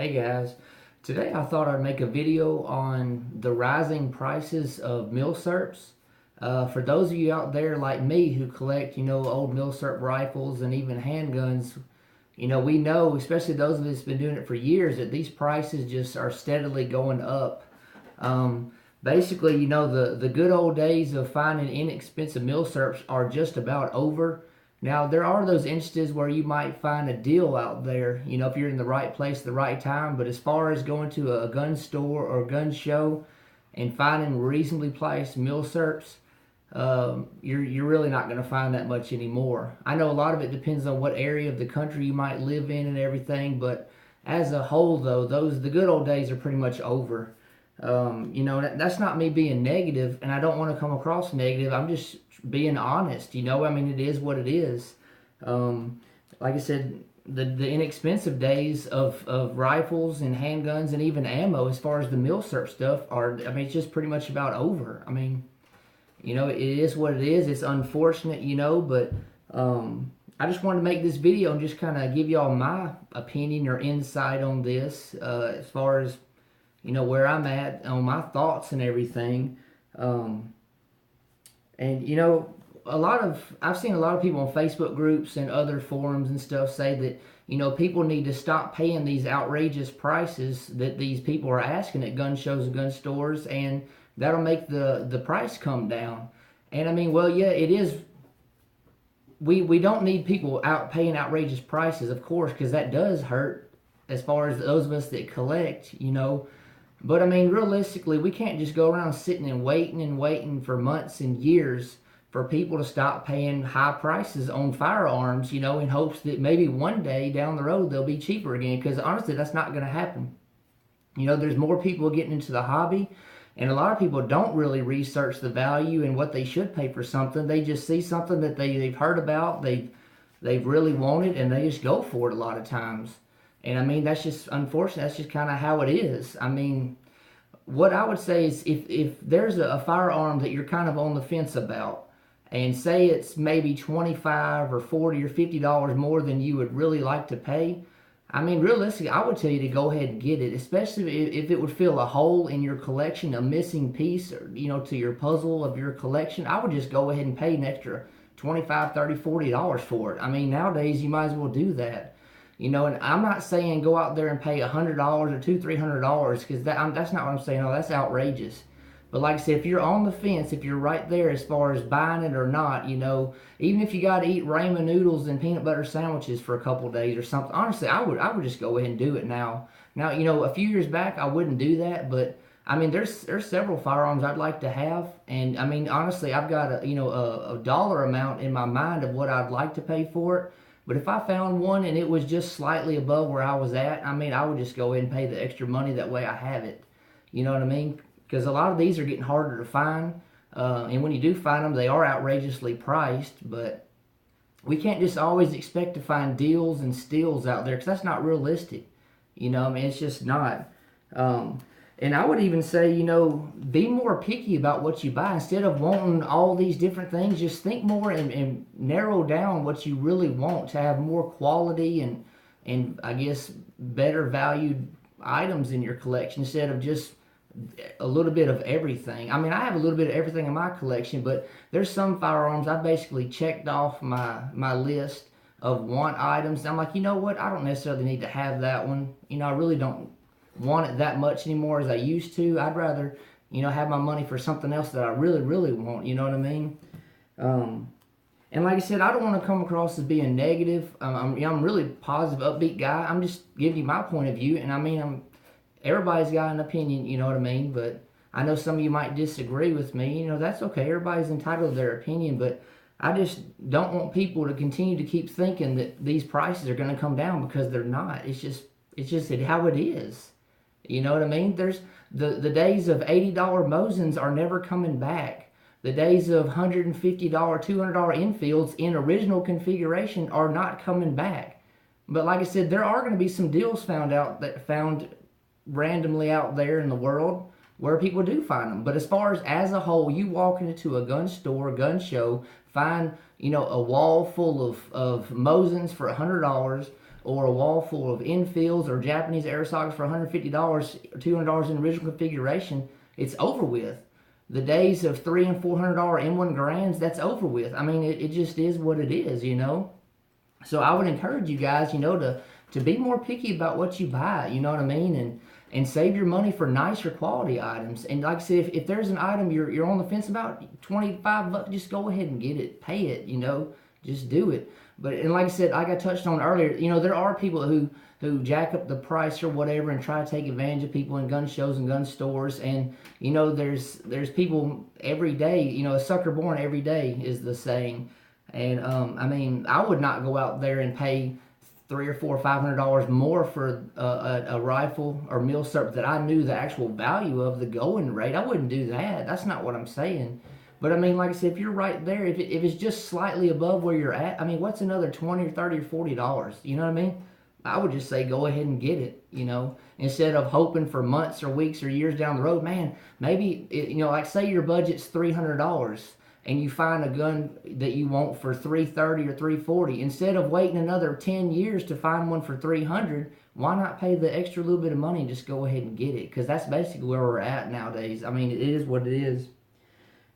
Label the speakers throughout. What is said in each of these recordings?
Speaker 1: Hey guys, today I thought I'd make a video on the rising prices of Milsurps. For those of you out there like me who collect, old Milsurp rifles and even handguns, we know, especially those of us who've been doing it for years, that these prices just are steadily going up. Basically, the good old days of finding inexpensive Milsurps are just about over. Now, there are those instances where you might find a deal out there, if you're in the right place at the right time. But as far as going to a gun store or a gun show and finding reasonably priced Milsurps, you're really not going to find that much anymore. I know a lot of it depends on what area of the country you might live in and everything, but as a whole, though, the good old days are pretty much over. That's not me being negative, and I don't want to come across negative. I'm just being honest. It is what it is. Like I said, the inexpensive days of rifles and handguns and even ammo, as far as the Milsurp stuff, it's just pretty much about over. It is what it is. It's unfortunate, but I just wanted to make this video and just kind of give y'all my opinion or insight on this, as far as where I'm at on my thoughts and everything. I've seen a lot of people on Facebook groups and other forums and stuff say that, people need to stop paying these outrageous prices that these people are asking at gun shows and gun stores, and that'll make the price come down. And well, yeah, it is. We don't need people out paying outrageous prices, of course, because that does hurt as far as those of us that collect, But realistically, we can't just go around sitting and waiting for months and years for people to stop paying high prices on firearms, in hopes that maybe one day down the road they'll be cheaper again. Because honestly, that's not going to happen. There's more people getting into the hobby, and a lot of people don't really research the value and what they should pay for something. They just see something that they've heard about, they've really wanted, and they just go for it a lot of times. And that's just unfortunate. That's just kind of how it is. What I would say is if there's a firearm that you're kind of on the fence about, and say it's maybe $25 or $40 or $50 more than you would really like to pay, realistically, I would tell you to go ahead and get it, especially if it would fill a hole in your collection, a missing piece, or, to your puzzle of your collection. I would just go ahead and pay an extra $25, $30, $40 for it. Nowadays, you might as well do that. And I'm not saying go out there and pay $100 or $200, $300, because that's not what I'm saying. No, that's outrageous. But like I said, if you're on the fence, if you're right there as far as buying it or not, even if you got to eat ramen noodles and peanut butter sandwiches for a couple days or something, honestly, I would just go ahead and do it now. Now, a few years back, I wouldn't do that, but there's several firearms I'd like to have, and honestly, I've got a dollar amount in my mind of what I'd like to pay for it. But if I found one and it was just slightly above where I was at, I would just go ahead and pay the extra money. That way I have it. You know what I mean? Because a lot of these are getting harder to find. And when you do find them, they are outrageously priced. But we can't just always expect to find deals and steals out there, because that's not realistic. It's just not. And I would even say, be more picky about what you buy. Instead of wanting all these different things, just think more and narrow down what you really want to have more quality and I guess better valued items in your collection, instead of just a little bit of everything. I have a little bit of everything in my collection, but there's some firearms I basically checked off my list of want items. I'm like, you know what? I don't necessarily need to have that one. I really don't want it that much anymore as I used to. I'd rather, have my money for something else that I really, really want. You know what I mean? And like I said, I don't want to come across as being negative. I'm really positive, upbeat guy. I'm just giving you my point of view, and everybody's got an opinion. You know what I mean? But I know some of you might disagree with me. That's okay. Everybody's entitled to their opinion, but I just don't want people to continue to keep thinking that these prices are going to come down, because they're not. It's just how it is. You know what I mean? There's the days of $80 Mosins are never coming back. The days of $150, $200 Enfields in original configuration are not coming back. But like I said, there are going to be some deals found randomly out there in the world where people do find them. But as far as a whole, you walk into a gun store, gun show, find a wall full of Mosins for $100, or a wall full of Enfields or Japanese air sockets for $150 or $200 in original configuration, it's over with. The days of $300 and $400 M1 Grands, that's over with. I mean, it just is what it is, you know. So I would encourage you guys, you know, to be more picky about what you buy, you know what I mean, and save your money for nicer quality items. And like I said, if there's an item you're on the fence about, $25, just go ahead and get it, pay it, you know, just do it. But and like I said, like I touched on earlier, you know, there are people who jack up the price or whatever and try to take advantage of people in gun shows and gun stores. And you know, there's people every day, you know, a sucker born every day is the saying. And I mean, I would not go out there and pay $300 or $500 more for a rifle or Milsurp that I knew the actual value of, the going rate. I wouldn't do that. That's not what I'm saying. But I mean, like I said, if you're right there, if it's just slightly above where you're at, I mean, what's another $20 or $30 or $40? You know what I mean? I would just say go ahead and get it, you know, instead of hoping for months or weeks or years down the road. Man, maybe, you know, like say your budget's $300 and you find a gun that you want for $330 or $340. Instead of waiting another 10 years to find one for $300, why not pay the extra little bit of money and just go ahead and get it? Because that's basically where we're at nowadays. I mean, it is what it is.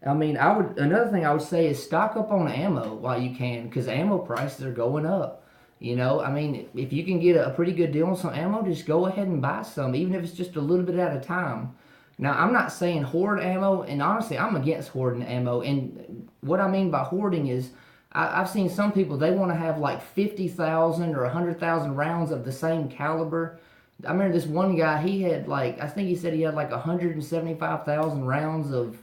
Speaker 1: I mean, another thing I would say is stock up on ammo while you can, because ammo prices are going up. You know, I mean, if you can get a pretty good deal on some ammo, just go ahead and buy some, even if it's just a little bit at a time. Now, I'm not saying hoard ammo, and honestly, I'm against hoarding ammo. And what I mean by hoarding is, I've seen some people, they want to have like 50,000 or 100,000 rounds of the same caliber. I remember this one guy, he had like, I think he said he had like 175,000 rounds of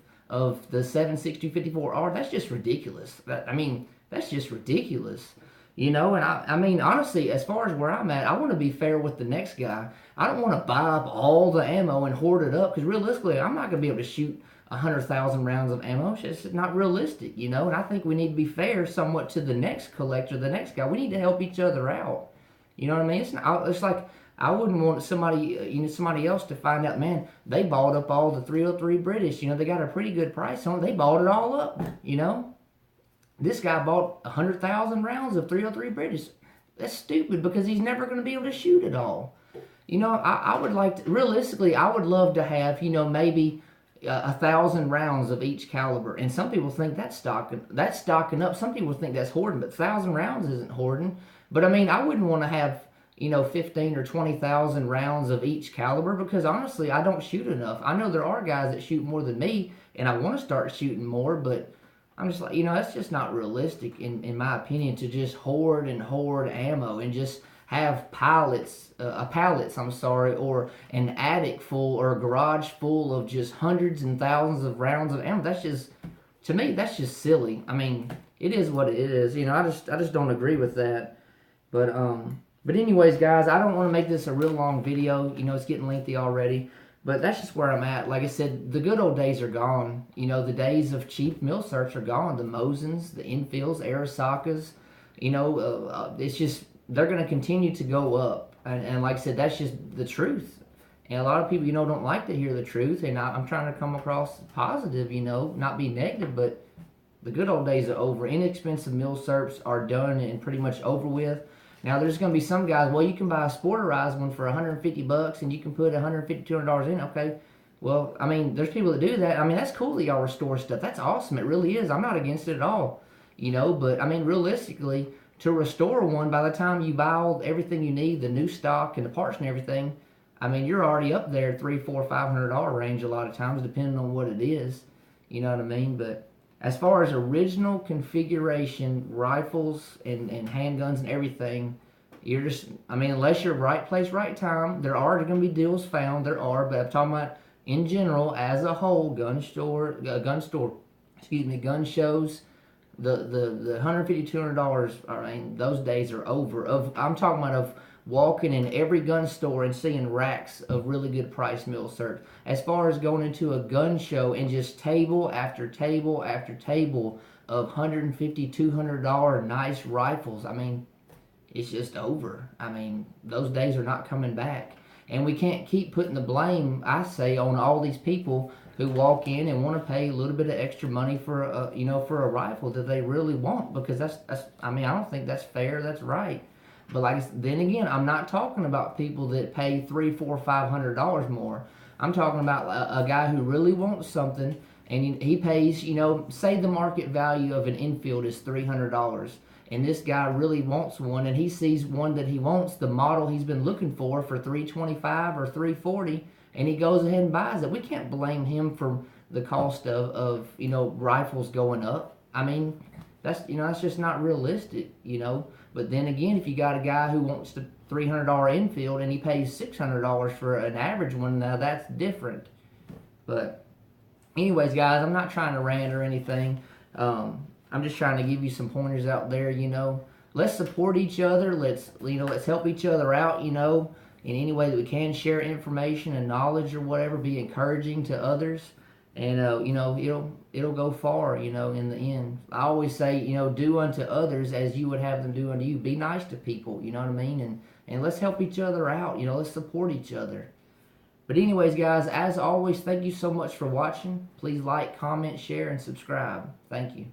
Speaker 1: the 7.62 54R. That's just ridiculous. I mean, that's just ridiculous. You know, and I mean, honestly, as far as where I'm at, I want to be fair with the next guy. I don't want to buy up all the ammo and hoard it up, because realistically, I'm not going to be able to shoot 100,000 rounds of ammo. It's just not realistic, you know, and I think we need to be fair somewhat to the next collector, the next guy. We need to help each other out. You know what I mean? It's like, I wouldn't want somebody else to find out, man, they bought up all the 303 British. You know, they got a pretty good price on it. They bought it all up, you know. This guy bought 100,000 rounds of 303 British. That's stupid, because he's never going to be able to shoot it all. You know, I would like to, realistically, I would love to have, you know, maybe 1,000 rounds of each caliber. And some people think that's stocking up. Some people think that's hoarding, but 1,000 rounds isn't hoarding. But I mean, I wouldn't want to have, you know, 15 or 20,000 rounds of each caliber, because honestly, I don't shoot enough. I know there are guys that shoot more than me, and I want to start shooting more, but I'm just like, you know, that's just not realistic in my opinion, to just hoard ammo and just have pallets, or an attic full or a garage full of just hundreds and thousands of rounds of ammo. That's just, to me, that's just silly. I mean, it is what it is. You know, I just don't agree with that. But anyways, guys, I don't want to make this a real long video. You know, it's getting lengthy already. But that's just where I'm at. Like I said, the good old days are gone. You know, the days of cheap Milsurps are gone. The Mosins, the Enfields, Arisakas, you know, it's just, they're going to continue to go up. And like I said, that's just the truth. And a lot of people, you know, don't like to hear the truth. And I'm trying to come across positive, you know, not be negative. But the good old days are over. Inexpensive Milsurps are done and pretty much over with. Now, there's going to be some guys, well, you can buy a sporterized one for $150 and you can put $150, $200 in. Okay, well, I mean, there's people that do that. I mean, that's cool that y'all restore stuff. That's awesome. It really is. I'm not against it at all, you know, but I mean, realistically, to restore one, by the time you buy everything you need, the new stock and the parts and everything, I mean, you're already up there $300, $400, $500 range a lot of times, depending on what it is. You know what I mean? But as far as original configuration rifles and handguns and everything, you're just, I mean, unless you're right place, right time, there are going to be deals found. There are, but I'm talking about in general, as a whole, gun shows, the $150, $200, I mean, those days are over. I'm talking about of walking in every gun store and seeing racks of really good price Milsurps. As far as going into a gun show and just table after table after table of $150, $200 nice rifles, I mean, it's just over. I mean, those days are not coming back. And we can't keep putting the blame, I say, on all these people who walk in and want to pay a little bit of extra money for a rifle that they really want, because that's I mean, I don't think that's fair. That's right. But then again, I'm not talking about people that pay $300, $400, $500 more. I'm talking about a guy who really wants something, and he pays, say the market value of an infield is $300, and this guy really wants one, and he sees one that he wants, the model he's been looking for $325 or $340, and he goes ahead and buys it. We can't blame him for the cost of rifles going up. I mean, that's just not realistic. But then again, if you got a guy who wants the $300 infield and he pays $600 for an average one, now that's different. But anyways, guys, I'm not trying to rant or anything. I'm just trying to give you some pointers out there. Let's support each other. Let's help each other out. In any way that we can, share information and knowledge or whatever. Be encouraging to others. And it'll go far, in the end. I always say, do unto others as you would have them do unto you. Be nice to people, you know what I mean? And let's help each other out, let's support each other. But anyways, guys, as always, thank you so much for watching. Please like, comment, share, and subscribe. Thank you.